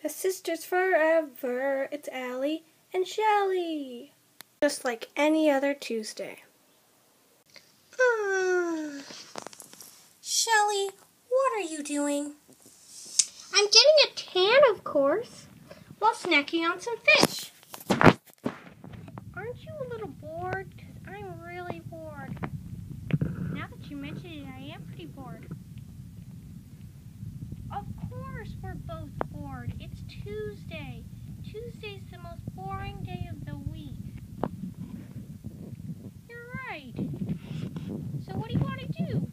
Best sisters forever. It's Ellie and Shelly. Just like any other Tuesday. Shelly, what are you doing? I'm getting a tan, of course, while snacking on some fish. Aren't you a little bored? Because I'm really bored. Now that you mention it, I am pretty bored. Of course we're both bored. It's Tuesday. Tuesday's the most boring day of the week. You're right. So what do you want to do?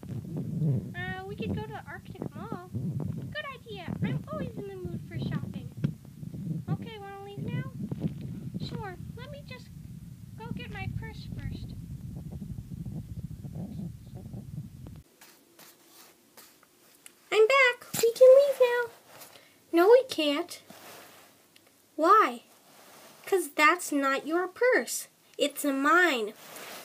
We could go to the Arctic Mall. Good idea. I'm always in the mood for shopping. Okay, want to leave now? Sure. Let me just go get my purse first. I'm back. We can leave now. No, we can't. Why? 'Cause that's not your purse. It's mine.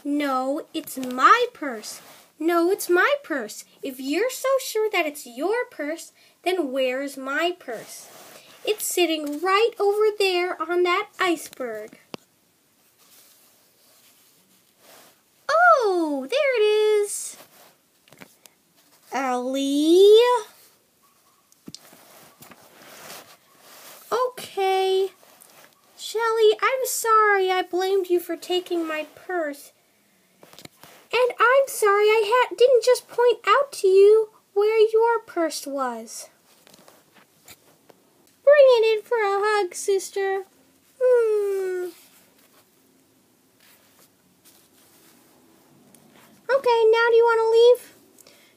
No, it's my purse. No, it's my purse. If you're so sure that it's your purse, then where's my purse? It's sitting right over there on that iceberg. Oh, there it is. Ellie? Okay. Shelly, I'm sorry I blamed you for taking my purse. And I'm sorry I didn't just point out to you where your purse was. Bring it in for a hug, sister. Okay, now do you want to leave?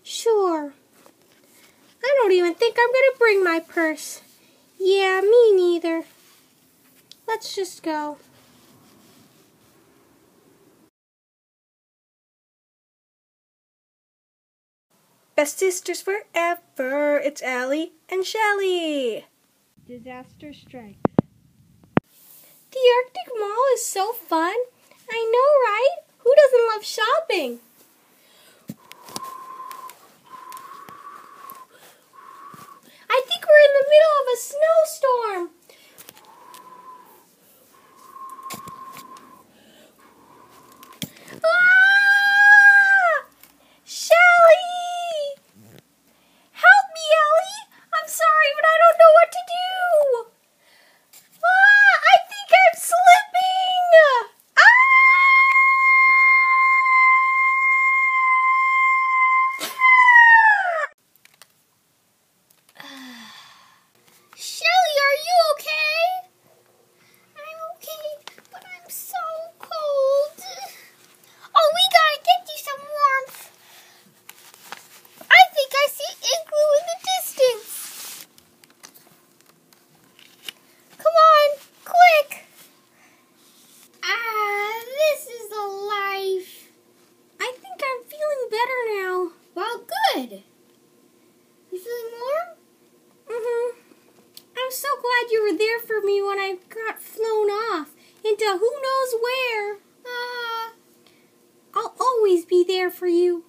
Sure. I don't even think I'm going to bring my purse. Yeah, me neither. Let's just go. Best sisters forever. It's Ellie and Shelly. Disaster strikes. The Arctic Mall is so fun. I know, right? Who doesn't love shopping? I think we're in the middle of a snowstorm. You feeling warm? I'm so glad you were there for me when I got flown off into who knows where. I'll always be there for you.